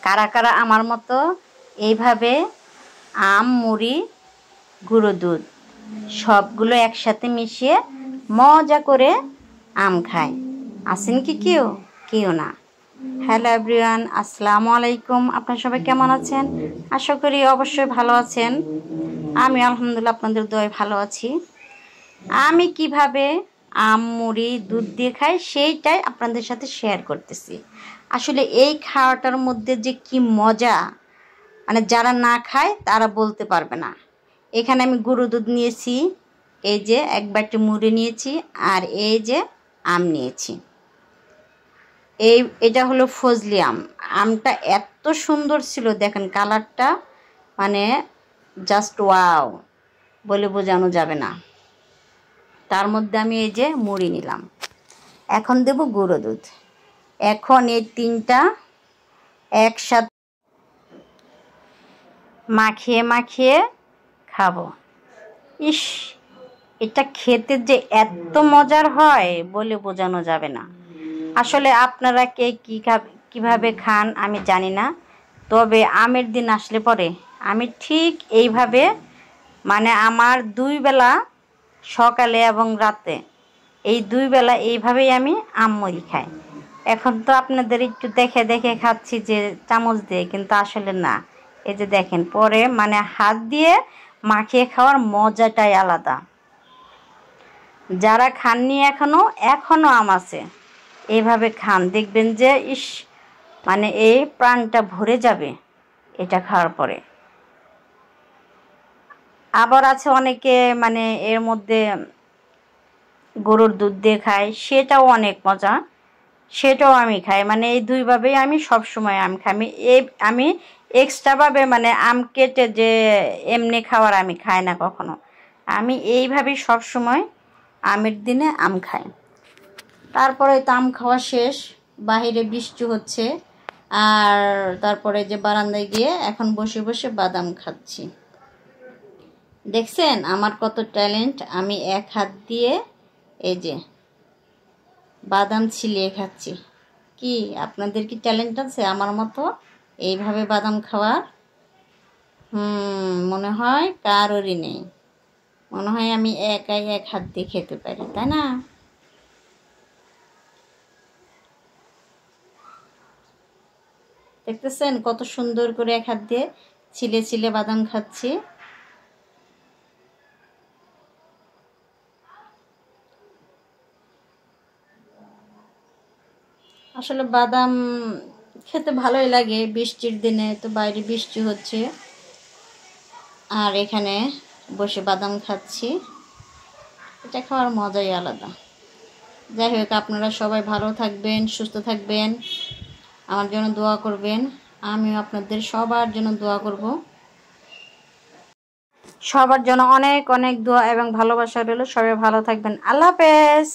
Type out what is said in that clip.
কারা কারা আমার মতো এইভাবে আম, মুড়ি, গুঁড়ো দুধ সবগুলো একসাথে মিশিয়ে মজা করে আম খায়? আছেন কি কেউ? কেউ না। হ্যালো এভরিওয়ান, আসসালামু আলাইকুম। আপনারা সবাই কেমন আছেন? আশা করি অবশ্যই ভালো আছেন। আমি আলহামদুলিল্লাহ আপনাদের দোয়ায় ভালো আছি। আমি কিভাবে আম, মুড়ি, দুধ দিয়ে খাই সেইটাই আপনাদের সাথে শেয়ার করতেছি। আসলে এই খাওয়াটার মধ্যে যে কি মজা, মানে যারা না খায় তারা বলতে পারবে না। এখানে আমি গুঁড়ো দুধ নিয়েছি, এই যে এক বাটি মুড়ি নিয়েছি, আর এই যে আম নিয়েছি। এটা হলো ফজলি আম। আমটা এত সুন্দর ছিল, দেখেন কালারটা, মানে জাস্ট ওয়াও, বলে বোঝানো যাবে না। তার মধ্যে আমি এই যে মুড়ি নিলাম, এখন দেব গুঁড়ো দুধ। এখন এই তিনটা একসাথে মাখিয়ে মাখিয়ে খাবো। ইস, এটা খেতে যে এত মজার হয় বলে বোঝানো যাবে না। আসলে আপনারা কে কীভাবে খান আমি জানি না, তবে আমের দিন আসলে পরে আমি ঠিক এইভাবে, মানে আমার 2 বেলা, সকালে এবং রাতে, এই 2 বেলা এইভাবেই আমি আম মুড়ি খাই। এখন তো আপনাদের একটু দেখে দেখে খাচ্ছি যে চামচ দিয়ে, কিন্তু আসলে না। এই যে দেখেন, পরে মানে হাত দিয়ে মাখিয়ে খাওয়ার মজাটাই আলাদা। যারা খাননি এখনো আম আছে, এইভাবে খান, দেখবেন যে ইস, মানে এই প্রাণটা ভরে যাবে এটা খাওয়ার পরে। আবার আছে অনেকে মানে এর মধ্যে গরুর দুধ দিয়ে খায়, সেটাও অনেক মজা, সেটাও আমি খাই। মানে এই 2 ভাবেই আমি সবসময় আম খাই। আমি এক্সট্রাভাবে মানে আম কেটে যে এমনি খাওয়ার আমি খাই না কখনো। আমি এইভাবেই সবসময় আমের দিনে আম খাই। তারপরে তো আম খাওয়া শেষ, বাহিরে বৃষ্টি হচ্ছে, আর তারপরে যে বারান্দায় গিয়ে এখন বসে বসে বাদাম খাচ্ছি। দেখছেন আমার কত ট্যালেন্ট, আমি এক হাত দিয়ে এই যে বাদাম ছিলিয়ে খাচ্ছি। কি আপনাদের কি ট্যালেন্ট আছে আমার মতো এইভাবে বাদাম খাওয়ার? মনে হয় কারোরই নেই। মনে হয় আমি একাই এক হাত দিয়ে খেতে পারি, তাই না? দেখতেছেন কত সুন্দর করে এক হাত দিয়ে ছিলে ছিলে বাদাম খাচ্ছি। আসলে বাদাম খেতে ভালোই লাগে বৃষ্টির দিনে, তো বাইরে বৃষ্টি হচ্ছে আর এখানে বসে বাদাম খাচ্ছি। এটা খাওয়ার মজাই আলাদা। যাই হোক, আপনারা সবাই ভালো থাকবেন, সুস্থ থাকবেন, আমার জন্য দোয়া করবেন। আমিও আপনাদের সবার জন্য দোয়া করব। সবার জন্য অনেক অনেক দোয়া এবং ভালোবাসা রইল। সবাই ভালো থাকবেন। আল্লাহ হাফেজ।